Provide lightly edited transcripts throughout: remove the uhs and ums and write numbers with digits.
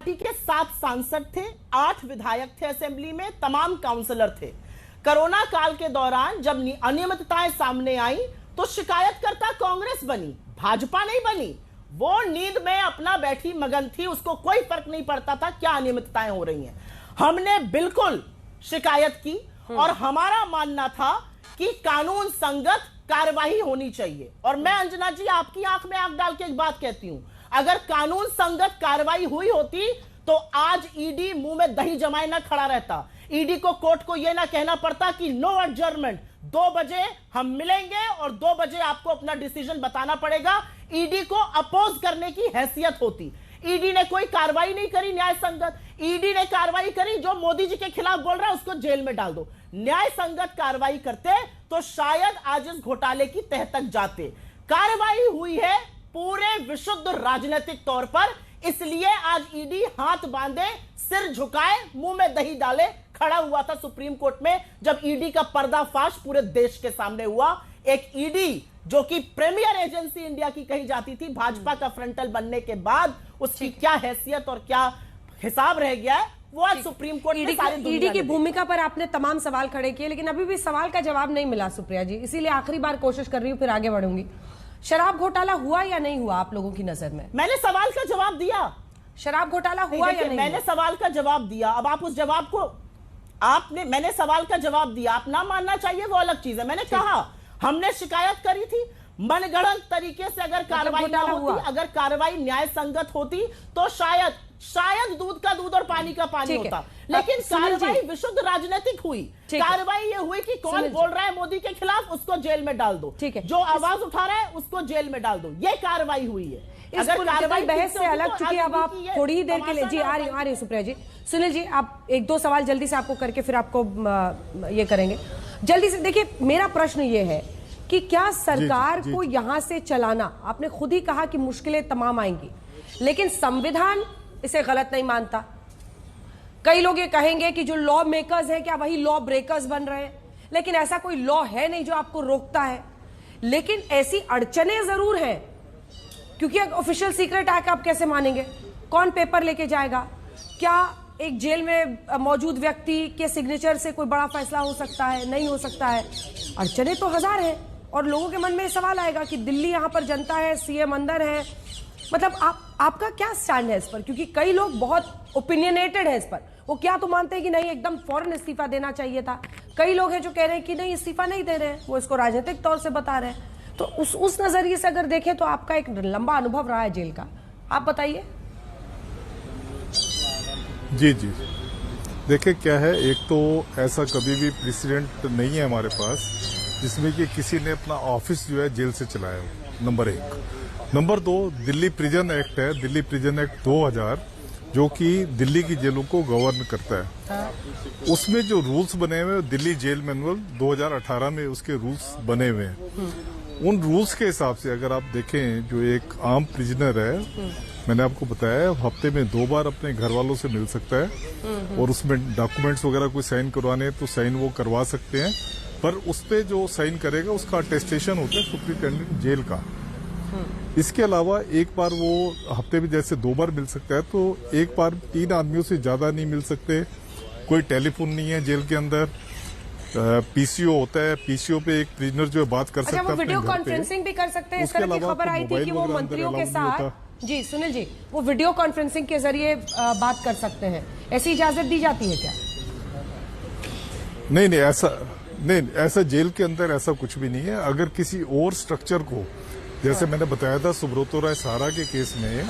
Party के 7 सांसद थे, 8 विधायक थे असेंबली में, तमाम काउंसलर थे। कोरोना काल के दौरान जब अनियमितताएं सामने आई तो शिकायतकर्ता कांग्रेस बनी, भाजपा नहीं बनी। वो नींद में अपना बैठी मगन थी, उसको कोई फर्क नहीं पड़ता था क्या अनियमितताएं हो रही हैं। हमने बिल्कुल शिकायत की और हमारा मानना था कि कानून संगत कार्रवाई होनी चाहिए। और मैं अंजना जी आपकी आंख में आंख डाल के एक बात कहती हूं, अगर कानून संगत कार्रवाई हुई होती तो आज ईडी मुंह में दही जमाए ना खड़ा रहता। ईडी को, कोर्ट को यह ना कहना पड़ता कि नो एडजर्नमेंट, 2 बजे हम मिलेंगे और 2 बजे आपको अपना डिसीजन बताना पड़ेगा। ईडी को अपोज करने की हैसियत होती। ईडी ने कोई कार्रवाई नहीं करी न्याय संगत। ईडी ने कार्रवाई करी, जो मोदी जी के खिलाफ बोल रहा है उसको जेल में डाल दो। न्याय संगत कार्रवाई करते तो शायद आज इस घोटाले की तह तक जाते। कार्रवाई हुई है पूरे विशुद्ध राजनीतिक तौर पर, इसलिए आज ईडी हाथ बांधे, सिर झुकाए, मुंह में दही डाले खड़ा हुआ था सुप्रीम कोर्ट में जब ईडी का पर्दाफाश पूरे देश के सामने हुआ। एक ईडी जो कि प्रीमियर एजेंसी इंडिया की कही जाती थी, भाजपा का फ्रंटल बनने के बाद उसकी क्या हैसियत और क्या हिसाब रह गया है वो आज सुप्रीम कोर्ट में सारी दुनिया ईडी की भूमिका पर आपने तमाम सवाल खड़े किए, लेकिन अभी भी सवाल का जवाब नहीं मिला सुप्रिया जी, इसीलिए आखिरी बार कोशिश कर रही हूँ, फिर आगे बढ़ूंगी। शराब घोटाला हुआ या नहीं हुआ आप लोगों की नजर में? मैंने सवाल का जवाब दिया। शराब घोटाला हुआ या नहीं? मैंने सवाल का जवाब दिया। अब आप उस जवाब को मैंने सवाल का जवाब दिया, आप ना मानना चाहिए वो अलग चीज है। मैंने कहा हमने शिकायत करी थी, मनगढ़ंत तरीके से अगर कार्रवाई ना होती, अगर कार्रवाई न्याय संगत होती तो शायद दूध का दूध और पानी का पानी होता। लेकिन कार्रवाई विशुद्ध राजनीतिक हुई। कार्रवाई ये हुई कि कौन बोल रहा है मोदी के खिलाफ उसको जेल में डाल दो, जो आवाज उठा रहा है उसको जेल में डाल दो, ये कार्रवाई हुई है। अगर कार्रवाई बहस से अलग, चुकी अब आप थोड़ी ही देर के लिए जी आ रही सुप्रिया जी। सुनील जी आप 1-2 सवाल जल्दी से आपको करके फिर आपको ये करेंगे जल्दी से। देखिए मेरा प्रश्न ये है कि क्या सरकार को यहां से चलाना, आपने खुद ही कहा कि मुश्किलें तमाम आएंगी, लेकिन संविधान इसे गलत नहीं मानता। कई लोग ये कहेंगे कि जो लॉ मेकर्स हैं क्या वही लॉ ब्रेकर्स बन रहे हैं, लेकिन ऐसा कोई लॉ है नहीं जो आपको रोकता है। लेकिन ऐसी अड़चने जरूर हैं, क्योंकि ऑफिशियल सीक्रेट एक्ट आप कैसे मानेंगे? कौन पेपर लेके जाएगा? क्या एक जेल में मौजूद व्यक्ति के सिग्नेचर से कोई बड़ा फैसला हो सकता है? नहीं हो सकता है। अड़चने तो हजार हैं और लोगों के मन में सवाल आएगा कि दिल्ली यहां पर जनता है, सीएम अंदर है, मतलब आपका क्या स्टैंड है इस पर? क्योंकि कई लोग बहुत ओपिनियनेटेड है इस पर, वो क्या तो मानते हैं कि नहीं एकदम फौरन इस्तीफा देना चाहिए था। कई लोग हैं जो कह रहे हैं कि नहीं इस्तीफा नहीं दे रहे हैं, वो इसको राजनीतिक तौर से बता रहे हैं। तो उस नजरिए से अगर देखें तो आपका एक लंबा अनुभव रहा है जेल का, आप बताइए। जी देखिए क्या है, एक तो ऐसा कभी भी प्रेसिडेंट नहीं है हमारे पास जिसमें कि किसी ने अपना ऑफिस जो है जेल से चलाया हो, number 1। Number 2, Delhi prison act है, दिल्ली प्रिजन एक्ट 2000 जो कि दिल्ली की जेलों को गवर्न करता है। उसमें जो रूल्स बने हुए हैं, दिल्ली जेल मैनुअल 2018 में उसके रूल्स बने हुए हैं। उन रूल्स के हिसाब से अगर आप देखें, जो एक आम प्रिजनर है, मैंने आपको बताया हफ्ते में 2 बार अपने घर वालों से मिल सकता है और उसमें डॉक्यूमेंट्स वगैरह कोई साइन करवाने तो साइन वो करवा सकते हैं, पर उस पे जो साइन करेगा उसका अटेस्टेशन होता है सुप्रिंटेंडेंट जेल का। इसके अलावा एक बार वो हफ्ते में जैसे 2 बार मिल सकता है, तो एक बार 3 आदमियों से ज्यादा नहीं मिल सकते। कोई टेलीफोन नहीं है जेल के अंदर। पीसीओ होता है, पीसीओ पे एक प्रिजनर जो है बात कर सकता है। वो वीडियो कॉन्फ्रेंसिंग भी कर सकते हैं। इस तरह की खबर आई थी कि वो मंत्रियों के साथ, जी सुनील जी, वो वीडियो कॉन्फ्रेंसिंग के जरिए बात कर सकते हैं, ऐसी इजाजत दी जाती है क्या? नहीं, ऐसा जेल के अंदर ऐसा कुछ भी नहीं है। अगर किसी और स्ट्रक्चर को, जैसे मैंने बताया था सुब्रतो राय सहारा के केस में,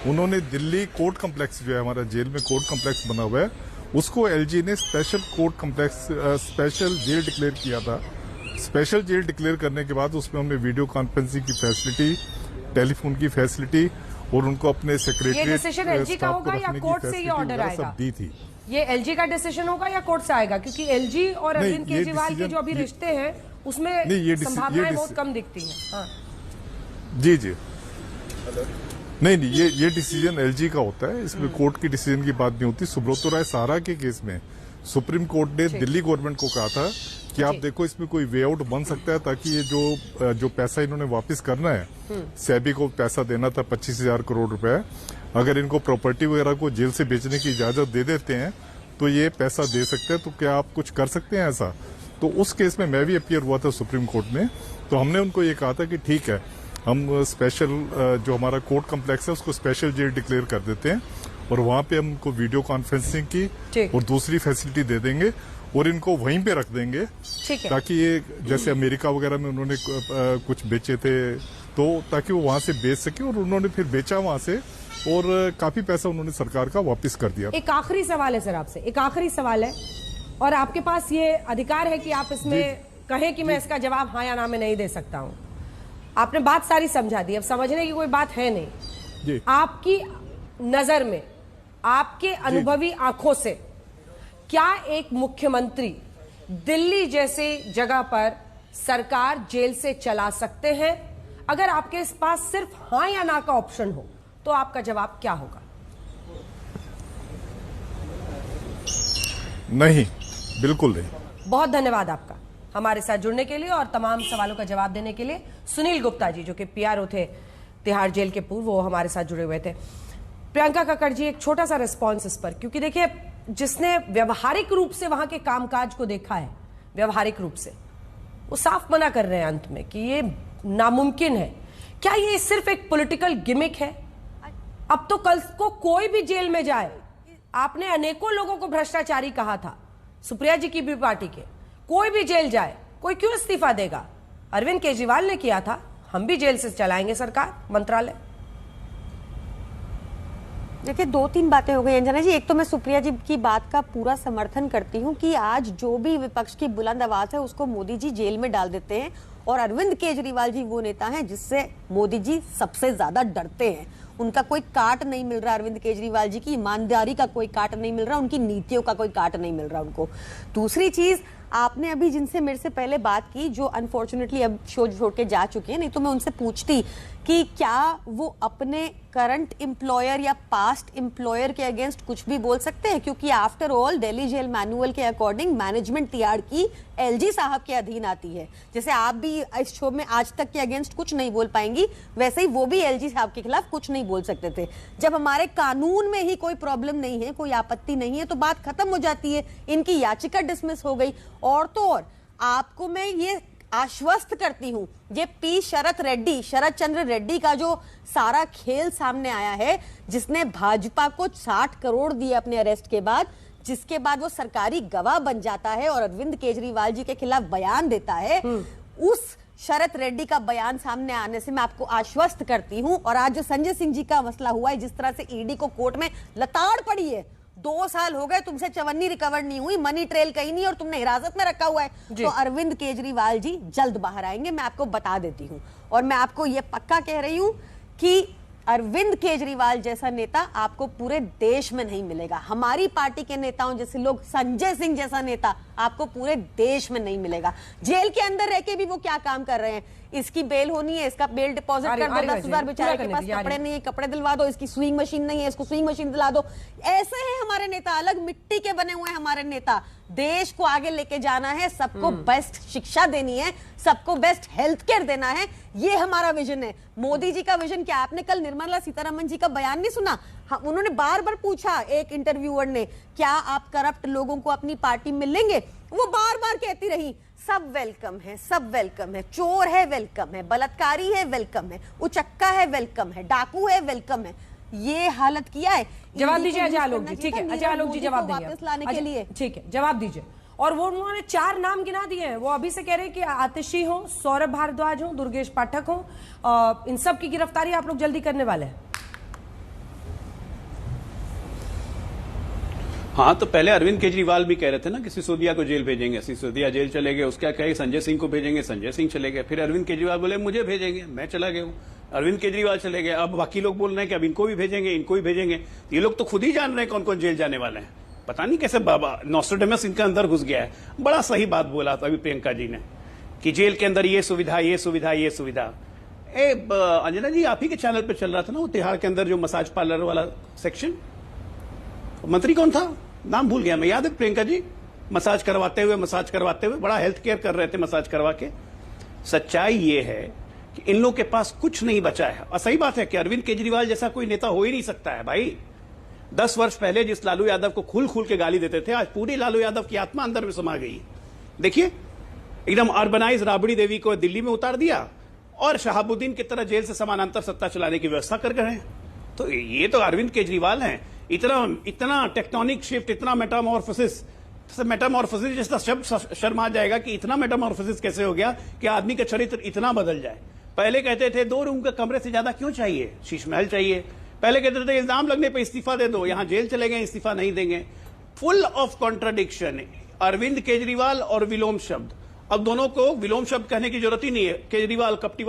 उन्होंने दिल्ली कोर्ट कम्प्लेक्स जो है हमारा जेल में कोर्ट कम्प्लेक्स बना हुआ है, उसको एलजी ने special court complex, special jail declare किया था। स्पेशल जेल डिक्लेयर करने के बाद उसमें हमने वीडियो कॉन्फ्रेंसिंग की फैसिलिटी, टेलीफोन की फैसिलिटी और उनको अपने सेक्रेटरी डिसीजन एलजी का होगा या कोर्ट से ये ऑर्डर आएगा? दी थी। ये एलजी का डिसीजन होगा या कोर्ट से आएगा? क्योंकि एलजी और अरविंद केजरीवाल के जो अभी रिश्ते हैं उसमें संभावनाएं बहुत कम दिखती हैं। जी नहीं, ये डिसीजन एलजी का होता है, इसमें कोर्ट की डिसीजन की बात नहीं होती। सुब्रतो राय सहारा के केस में सुप्रीम कोर्ट ने दिल्ली गवर्नमेंट को कहा था कि आप देखो इसमें कोई वे आउट बन सकता है, ताकि ये जो पैसा इन्होंने वापस करना है, सेबी को पैसा देना था 25,000 करोड़ रुपए, अगर इनको प्रॉपर्टी वगैरह को जेल से बेचने की इजाजत दे देते हैं तो ये पैसा दे सकते हैं। तो क्या आप कुछ कर सकते हैं ऐसा? तो उस केस में मैं भी अपीयर हुआ था सुप्रीम कोर्ट में, तो हमने उनको ये कहा था कि ठीक है, हम स्पेशल जो हमारा कोर्ट कम्प्लेक्स है उसको स्पेशल जेल डिक्लेयर कर देते हैं और वहां पे हम उनको वीडियो कॉन्फ्रेंसिंग की और दूसरी फैसिलिटी दे देंगे और इनको वहीं पे रख देंगे, ताकि ये जैसे अमेरिका वगैरह में उन्होंने कुछ बेचे थे तो ताकि वो वहां से बेच सके, और उन्होंने फिर बेचा वहां से और काफी पैसा उन्होंने सरकार का वापस कर दिया। एक आखिरी सवाल है सर आपसे, एक आखिरी सवाल है और आपके पास ये अधिकार है कि आप इसमें कहें कि मैं इसका जवाब हाँ या ना में नहीं दे सकता हूं। आपने बात सारी समझा दी, अब समझने की कोई बात है नहीं। आपकी नजर में, आपके अनुभवी आंखों से, क्या एक मुख्यमंत्री दिल्ली जैसे जगह पर सरकार जेल से चला सकते हैं? अगर आपके पास सिर्फ हाँ या ना का ऑप्शन हो तो आपका जवाब क्या होगा? नहीं, बिल्कुल नहीं। बहुत धन्यवाद आपका हमारे साथ जुड़ने के लिए और तमाम सवालों का जवाब देने के लिए। सुनील गुप्ता जी जो कि पीआरओ थे तिहाड़ जेल के पूर्व, वो हमारे साथ जुड़े हुए थे। प्रियंका कक्कड़ जी, एक छोटा सा रिस्पॉन्स इस पर, क्योंकि देखिए जिसने व्यवहारिक रूप से वहां के कामकाज को देखा है, व्यवहारिक रूप से, वो साफ मना कर रहे हैं अंत में कि ये नामुमकिन है। क्या ये सिर्फ एक पॉलिटिकल गिमिक है? अब तो कल को कोई भी जेल में जाए, आपने अनेकों लोगों को भ्रष्टाचारी कहा था, सुप्रिया जी की भी पार्टी के, कोई भी जेल जाए, कोई क्यों इस्तीफा देगा? अरविंद केजरीवाल ने किया था, हम भी जेल से चलाएंगे सरकार, मंत्रालय। देखिए, 2-3 बातें हो गई अंजना जी। एक तो मैं सुप्रिया जी की बात का पूरा समर्थन करती हूँ कि आज जो भी विपक्ष की बुलंद आवाज है उसको मोदी जी जेल में डाल देते हैं, और अरविंद केजरीवाल जी वो नेता हैं जिससे मोदी जी सबसे ज्यादा डरते हैं। उनका कोई काट नहीं मिल रहा, अरविंद केजरीवाल जी की ईमानदारी का कोई काट नहीं मिल रहा, उनकी नीतियों का कोई काट नहीं मिल रहा उनको। दूसरी चीज, आपने अभी जिनसे मेरे से पहले बात की, जो अनफॉर्चुनेटली अब शो छोड़ के जा चुके हैं, नहीं तो मैं उनसे पूछती कि क्या वो अपने करंट एम्प्लॉयर या पास्ट एम्प्लॉयर के अगेंस्ट कुछ भी बोल सकते हैं, क्योंकि after all Delhi jail manual के अकॉर्डिंग मैनेजमेंट तिहाड़ की एलजी साहब के अधीन आती है। जैसे आप भी इस शो में आज तक के अगेंस्ट कुछ नहीं बोल पाएंगी, वैसे ही वो भी एलजी साहब के खिलाफ कुछ नहीं बोल सकते थे। जब हमारे कानून में ही कोई प्रॉब्लम नहीं है, कोई आपत्ति नहीं है, तो बात खत्म हो जाती है। इनकी याचिका डिसमिस हो गई। और तो और आपको मैं ये आश्वस्त करती हूं, ये पी शरद चंद्र रेड्डी का जो सारा खेल सामने आया है, जिसने भाजपा को 60 करोड़ दिए अपने अरेस्ट के बाद, जिसके बाद वो सरकारी गवाह बन जाता है और अरविंद केजरीवाल जी के खिलाफ बयान देता है, उस शरद रेड्डी का बयान सामने आने से मैं आपको आश्वस्त करती हूं। और आज जो संजय सिंह जी का मसला हुआ है, जिस तरह से ईडी को कोर्ट में लताड़ पड़ी है, 2 साल हो गए, तुमसे चवन्नी रिकवर नहीं हुई, मनी ट्रेल कहीं नहीं, और तुमने हिरासत में रखा हुआ है, तो अरविंद केजरीवाल जी जल्द बाहर आएंगे, मैं आपको बता देती हूं। और मैं आपको यह पक्का कह रही हूं कि अरविंद केजरीवाल जैसा नेता आपको पूरे देश में नहीं मिलेगा। हमारी पार्टी के नेताओं जैसे लोग, संजय सिंह जैसा नेता आपको पूरे देश में नहीं मिलेगा। जेल के अंदर रह के भी वो क्या काम कर रहे हैं? इसकी बेल होनी है, इसका बेल डिपॉजिट कर दो, 10,000 बेचारे के पास कपड़े नहीं है, कपड़े दिलवा दो, इसकी स्विंग मशीन नहीं है, इसको स्विंग मशीन दिला दो। ऐसे हैं हमारे नेता, अलग मिट्टी के बने हुए हैं हमारे नेता। देश को आगे लेके जाना है, सबको बेस्ट शिक्षा देनी है, सबको बेस्ट हेल्थ केयर देना है, ये हमारा विजन है। मोदी जी का विजन क्या? आपने कल निर्मला सीतारमण जी का बयान नहीं सुना? हाँ, उन्होंने बार बार पूछा, एक इंटरव्यूअर ने, क्या आप करप्ट लोगों को अपनी पार्टी में लेंगे? वो बार बार कहती रही, सब वेलकम है, सब वेलकम है, चोर है वेलकम है, बलात्कारी है वेलकम है, उचक्का है वेलकम है, डाकू है वेलकम है। ये हालत किया है। जवाब दीजिए अजय आलोक जी। ठीक है, अजय आलोक जी जवाब देंगे वापस लाने के लिए। ठीक है, जवाब दीजिए। और वो उन्होंने 4 नाम गिना दिए हैं, वो अभी से कह रहे हैं कि आतिशी हो, सौरभ भारद्वाज हो, दुर्गेश पाठक हो, इन सब की गिरफ्तारी आप लोग जल्दी करने वाले हैं। हाँ, तो पहले अरविंद केजरीवाल भी कह रहे थे ना कि सिसोदिया को जेल भेजेंगे, सिसोदिया जेल चले गए, उसका कहे संजय सिंह को भेजेंगे, संजय सिंह चले गए, फिर अरविंद केजरीवाल बोले मुझे भेजेंगे, मैं चला गया हूं, अरविंद केजरीवाल चले गए, अब बाकी लोग बोल रहे हैं कि अब इनको भी भेजेंगे, इनको भी भेजेंगे। ये लोग तो खुद ही जान रहे हैं कौन कौन जेल जाने वाले हैं। पता नहीं कैसे बाबा नॉस्ट्रेडेमस इनके अंदर घुस गया है। बड़ा सही बात बोला था अभी प्रियंका जी ने कि जेल के अंदर ये सुविधा, ये सुविधा, ये सुविधा। अंजना जी, आप ही के चैनल पे चल रहा था ना वो तिहाड़ के अंदर जो मसाज पार्लर वाला सेक्शन, मंत्री कौन था, नाम भूल गया मैं, याद है प्रियंका जी? मसाज करवाते हुए बड़ा हेल्थ केयर कर रहे थे मसाज करवा के। सच्चाई ये है कि इन लोगों के पास कुछ नहीं बचा है। और सही बात है कि अरविंद केजरीवाल जैसा कोई नेता हो ही नहीं सकता है भाई। 10 वर्ष पहले जिस लालू यादव को खुल खुल के गाली देते थे, आज पूरी लालू यादव की आत्मा अंदर में समा गई है। देखिए, एकदम अर्बनाइज राबड़ी देवी को दिल्ली में उतार दिया और शहाबुद्दीन की तरह जेल से समानांतर सत्ता चलाने की व्यवस्था कर गए हैं। तो ये तो अरविंद केजरीवाल हैं। इतना टेक्टोनिक शिफ्ट, इतना मेटामॉर्फोसिस जैसा शब्द शर्म आ जाएगा कि इतना मेटामॉर्फोसिस कैसे हो गया कि आदमी का चरित्र इतना बदल जाए। पहले कहते थे 2 रूम के कमरे से ज्यादा क्यों चाहिए, शीश महल चाहिए। पहले कहते थे इल्जाम लगने पे इस्तीफा दे दो, यहां जेल चले गए, इस्तीफा नहीं देंगे। Full of contradiction Arvind Kejriwal और विलोम शब्द। अब दोनों को विलोम शब्द कहने की जरूरत ही नहीं है। केजरीवाल कपटीवाल